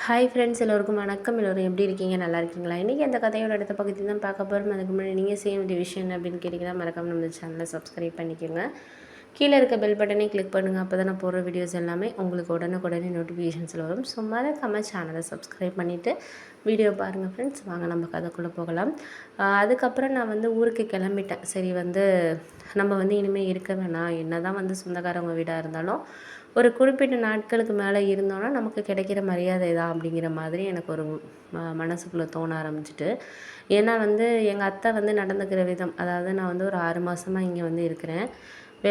Hi friends, எல்லோருக்கும் வணக்கம். எல்லோரும் எப்படி இருக்கீங்க? நல்லா இருக்கீங்களா? இன்றைக்கி அந்த கதையோட அடுத்த பகுதி தான் பார்க்க போகிறோம். அதுக்கு முன்னாடி நீங்கள் செய்ய வேண்டிய விஷயம் என்ன அப்படின்னு கேட்டிங்கன்னா, மறக்காம நம்ம சேனலை சப்ஸ்கிரைப் பண்ணிக்கோங்க. கீழே இருக்க பெல் பட்டனை கிளிக் பண்ணுங்கள். அப்போ தான் நான் போடுற வீடியோஸ் எல்லாமே உங்களுக்கு உடனுக்குடனே நோட்டிஃபிகேஷன்ஸில் வரும். ஸோ மறக்காம சேனலை சப்ஸ்கிரைப் பண்ணிவிட்டு வீடியோ பாருங்கள் ஃப்ரெண்ட்ஸ். வாங்க நம்ம கதைக்குள்ளே போகலாம். அதுக்கப்புறம் நான் ஊருக்கு கிளம்பிட்டேன். சரி நம்ம இனிமேல் இருக்க வேணாம். என்ன தான் சொந்தக்காரவங்க வீடாக இருந்தாலும் ஒரு குறிப்பிட்ட நாட்களுக்கு மேலே இருந்தோன்னா நமக்கு கிடைக்கிற மரியாதை தான் அப்படிங்கிற மாதிரி எனக்கு ஒரு மனசுக்குள்ளே தோண ஆரம்பிச்சிட்டு. ஏன்னா எங்கள் அத்தை நடந்துக்கிற விதம், அதாவது நான் ஒரு 6 மாதமாக இங்கே இருக்கிறேன்.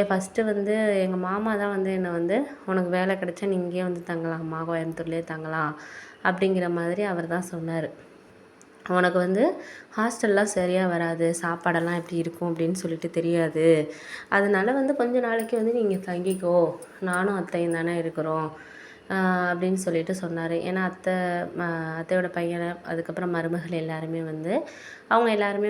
ஃபஸ்ட்டு எங்கள் மாமா தான் என்னை உனக்கு வேலை கிடைச்சா நீ இங்கேயே தங்கலாம்மா, கோயம்புத்தூர்லேயே தங்கலாம் அப்படிங்கிற மாதிரி அவர் தான் சொன்னார். உனக்கு ஹாஸ்டல்லாம் சரியாக வராது, சாப்பாடெல்லாம் எப்படி இருக்கும் அப்படின்னு சொல்லிட்டு தெரியாது. அதனால கொஞ்ச நாளைக்கு நீ இங்கே தங்கிக்கோ, நானும் அத்தையும் தானே இருக்கிறோம் அப்படின்னு சொல்லிட்டு சொன்னார். ஏன்னா அத்தையோட பையனை, அதுக்கப்புறம் மருமகள் எல்லாருமே அவங்க எல்லாருமே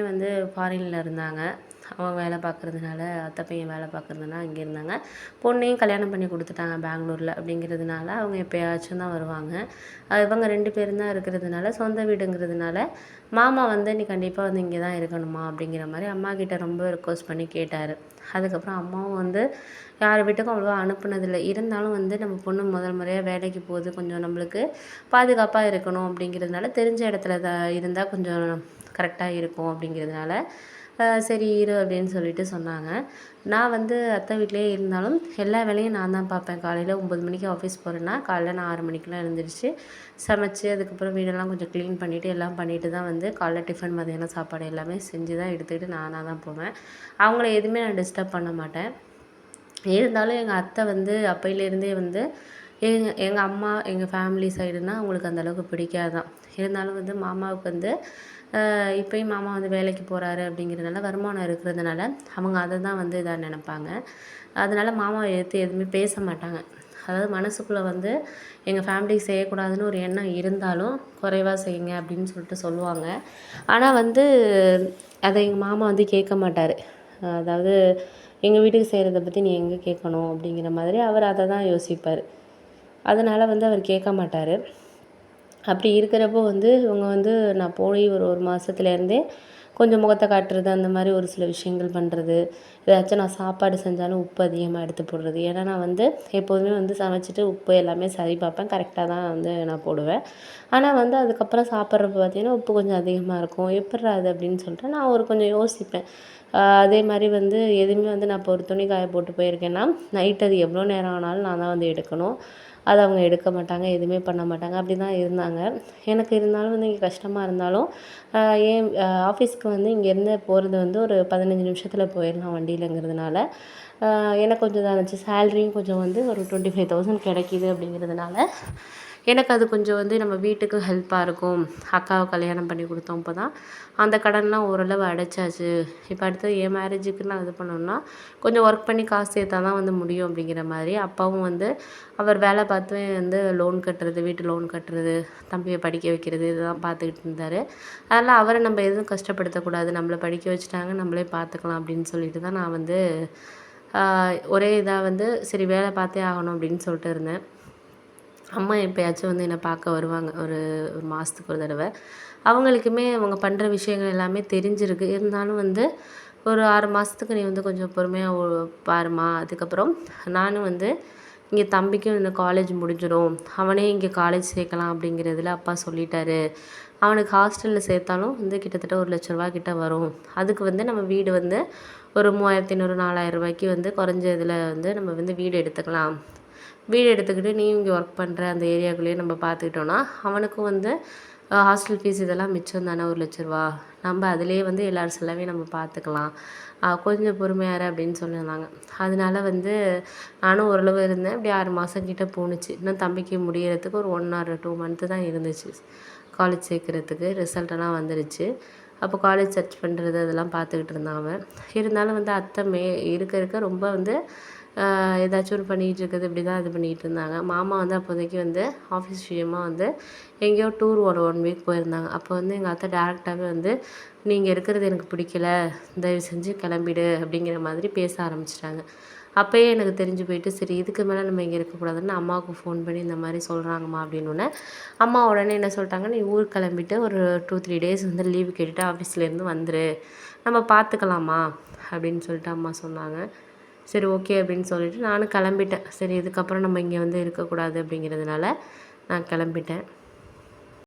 ஃபாரினில் இருந்தாங்க. அவங்க வேலை பார்க்குறதுனால, அத்தை பையன் வேலை பார்க்குறதுனால அங்கே இருந்தாங்க. பொண்ணையும் கல்யாணம் பண்ணி கொடுத்துட்டாங்க பெங்களூரில். அப்படிங்கிறதுனால அவங்க எப்போயாச்சும் தான் வருவாங்க. இவங்க 2 பேரும் தான் இருக்கிறதுனால, சொந்த வீடுங்கிறதுனால மாமா நீ கண்டிப்பாக இங்கே தான் இருக்கணுமா அப்படிங்கிற மாதிரி அம்மாக்கிட்ட ரொம்ப ரிக்வஸ்ட் பண்ணி கேட்டார். அதுக்கப்புறம் அம்மாவும் யார் வீட்டுக்கும் அவ்வளோவா அனுப்புனதில்லை. இருந்தாலும் நம்ம பொண்ணு முதல் முறையாக வேலைக்கு போகுது, கொஞ்சம் நம்மளுக்கு பாதுகாப்பாக இருக்கணும் அப்படிங்கிறதுனால, தெரிஞ்ச இடத்துல இருந்தால் கொஞ்சம் கரெக்டாக இருக்கும் அப்படிங்கிறதுனால சரி இரு அப்படின்னு சொல்லிட்டு சொன்னாங்க. நான் அத்தை வீட்டிலேயே இருந்தாலும் எல்லா வேலையும் நான் தான் பார்ப்பேன். காலையில் 9 மணிக்கு ஆஃபீஸ் போகிறேன்னா காலையில் நான் 6 மணிக்கெலாம் எழுந்திரிச்சு சமைச்சு, அதுக்கப்புறம் வீடெல்லாம் கொஞ்சம் க்ளீன் பண்ணிவிட்டு எல்லாம் பண்ணிவிட்டு தான் காலைல டிஃபன், மதியானம் சாப்பாடு எல்லாமே செஞ்சு தான் எடுத்துக்கிட்டு நானாக தான் போவேன். அவங்கள எதுவுமே நான் டிஸ்டர்ப் பண்ண மாட்டேன். இருந்தாலும் எங்கள் அத்தை அப்பையிலேருந்தே எங்கள் அம்மா, எங்கள் ஃபேமிலி சைடுனா அவங்களுக்கு அந்தளவுக்கு பிடிக்காதான். இருந்தாலும் மாமாவுக்கு இப்போயும் மாமா வேலைக்கு போகிறாரு அப்படிங்கிறதுனால, வருமானம் இருக்கிறதுனால அவங்க அதை தான் இதாக நினப்பாங்க. அதனால் மாமாவை எதிர்த்து எதுவுமே பேச மாட்டாங்க. அதாவது மனசுக்குள்ளே எங்கள் ஃபேமிலிக்கு செய்யக்கூடாதுன்னு ஒரு எண்ணம் இருந்தாலும் குறைவாக செய்யுங்க அப்படின்னு சொல்லிட்டு சொல்லுவாங்க. ஆனால் அதை எங்கள் மாமா கேட்க மாட்டார். அதாவது எங்கள் வீட்டுக்கு செய்கிறத பற்றி நீ எங்கே கேட்கணும் அப்படிங்கிற மாதிரி அவர் அதை தான் யோசிப்பார். அதனால் அவர் கேட்க மாட்டார். அப்படி இருக்கிறப்போ இவங்க நான் போய் ஒரு மாதத்துலேருந்தே கொஞ்சம் முகத்தை காட்டுறது, அந்த மாதிரி ஒரு சில விஷயங்கள் பண்ணுறது. ஏதாச்சும் நான் சாப்பாடு செஞ்சாலும் உப்பு அதிகமாக எடுத்து போடுறது. ஏன்னா நான் எப்போதுமே சமைச்சிட்டு உப்பு எல்லாமே சரி பார்ப்பேன், கரெக்டாக தான் நான் போடுவேன். ஆனால் அதுக்கப்புறம் சாப்பிட்றப்ப பார்த்திங்கன்னா உப்பு கொஞ்சம் அதிகமாக இருக்கும். எப்பிட்றா அது அப்படின்னு சொல்லிட்டு நான் கொஞ்சம் யோசிப்பேன். அதே மாதிரி எதுவுமே நான் இப்போ ஒரு துணி காய போட்டு போயிருக்கேன்னா நைட் அது எவ்வளோ நேரம் ஆனாலும் நான் தான் எடுக்கணும். அதை அவங்க எடுக்க மாட்டாங்க, எதுவுமே பண்ண மாட்டாங்க. அப்படி தான் இருந்தாங்க. எனக்கு இருந்தாலும் இங்கே கஷ்டமாக இருந்தாலும் ஏன் ஆஃபீஸ்க்கு இங்கேருந்து போகிறது ஒரு 15 நிமிஷத்தில் போயிடலாம் வண்டியிலங்கிறதுனால எனக்கு கொஞ்சம் இதாக இருந்துச்சு. சேலரியும் கொஞ்சம் ஒரு 25,000 கிடைக்கிது அப்படிங்கிறதுனால எனக்கு அது கொஞ்சம் நம்ம வீட்டுக்கு ஹெல்ப்பாக இருக்கும். அக்காவை கல்யாணம் பண்ணி கொடுத்தோம். இப்போ தான் அந்த கடன்லாம் ஓரளவு அடைச்சாச்சு. இப்போ அடுத்தது என் மேரேஜுக்கு நான் இது பண்ணணுன்னா கொஞ்சம் ஒர்க் பண்ணி காசு சேர்த்தா தான் முடியும் அப்படிங்கிற மாதிரி அப்பாவும் அவர் வேலை பார்த்து லோன் கட்டுறது, வீட்டு லோன் கட்டுறது, தம்பியை படிக்க வைக்கிறது இதெல்லாம் பார்த்துக்கிட்டு இருந்தார். அதனால் அவரை நம்ம எதுவும் கஷ்டப்படுத்தக்கூடாது, நம்மளை படிக்க வச்சுட்டாங்க, நம்மளே பார்த்துக்கலாம் அப்படின்னு சொல்லிட்டு தான் நான் ஒரே இதாக சரி வேலை பார்த்தே ஆகணும் அப்படின்னு சொல்லிட்டு இருந்தேன். அம்மா எப்போயாச்சும் என்னை பார்க்க வருவாங்க, ஒரு மாதத்துக்கு ஒரு தடவை. அவங்களுக்குமே அவங்க பண்ணுற விஷயங்கள் எல்லாமே தெரிஞ்சிருக்கு. இருந்தாலும் ஒரு 6 மாதத்துக்கு நீ கொஞ்சம் பொறுமையாக பாரும்மா. அதுக்கப்புறம் நானும் இங்கே தம்பிக்கும் இந்த காலேஜ் முடிஞ்சிடும், அவனே இங்கே காலேஜ் சேர்க்கலாம் அப்படிங்கிறதுல அப்பா சொல்லிட்டாரு. அவனுக்கு ஹாஸ்டலில் சேர்த்தாலும் கிட்டத்தட்ட 1,00,000 ரூபா கிட்ட வரும். அதுக்கு நம்ம வீடு ஒரு 3,500 4,000 ரூபாய்க்கு குறைஞ்ச இதில் நம்ம வீடு எடுத்துக்கலாம். வீடு எடுத்துக்கிட்டு நீயும் இங்கே ஒர்க் பண்ணுற அந்த ஏரியாக்குள்ளேயே நம்ம பார்த்துக்கிட்டோன்னா அவனுக்கும் ஹாஸ்டல் ஃபீஸ் இதெல்லாம் மிச்சம் தானே 1,00,000 ரூபா. நம்ம அதிலே எல்லார் செலவே நம்ம பார்த்துக்கலாம். கொஞ்சம் பொறுமையாரு அப்படின்னு சொல்லியிருந்தாங்க. அதனால நானும் ஓரளவு இருந்தேன். இப்படி 6 மாதம் கிட்ட போணுச்சு. இன்னும் தம்பிக்கு முடியறதுக்கு ஒரு 1 or 2 மந்த்து தான் இருந்துச்சு காலேஜ் சேர்க்குறதுக்கு. ரிசல்ட்டெல்லாம் வந்துருச்சு. அப்போ காலேஜ் சர்ச் பண்ணுறது அதெல்லாம் பார்த்துக்கிட்டு இருந்தான் அவன். இருந்தாலும் அத்தை இருக்க இருக்க ரொம்ப ஏதாச்சும் ஒன்று பண்ணிகிட்டு இருக்குது, இப்படி தான் இது பண்ணிகிட்டு இருந்தாங்க. மாமா அப்போதைக்கு ஆஃபீஸ் விஷயமா எங்கேயோ டூர் ஒரு 1 வீக் போயிருந்தாங்க. அப்போ எங்கள் அத்தை டேரெக்டாகவே நீங்கள் இருக்கிறது எனக்கு பிடிக்கல, தயவு செஞ்சு கிளம்பிடு அப்படிங்கிற மாதிரி பேச ஆரம்பிச்சிட்டாங்க. அப்போயே எனக்கு தெரிஞ்சு போயிட்டு சரி இதுக்கு மேலே நம்ம இங்கே இருக்கக்கூடாதுன்னு அம்மாவுக்கு ஃபோன் பண்ணி இந்த மாதிரி சொல்கிறாங்கம்மா அப்படின்னோடனே அம்மா உடனே என்ன சொல்லிட்டாங்க, நீ ஊருக்கு கிளம்பிட்டு ஒரு 2-3 டேஸ் வந்து லீவு கேட்டுட்டு ஆஃபீஸ்லேருந்து வந்துரு, நம்ம பார்த்துக்கலாமா அப்படின்னு சொல்லிட்டு அம்மா சொன்னாங்க. சரி ஓகே அப்படின்னு சொல்லிட்டு நானும் கிளம்பிட்டேன். சரி இதுக்கப்புறம் நம்ம இங்கே வந்து இருக்கக்கூடாது அப்படிங்கிறதுனால நான் கிளம்பிட்டேன்.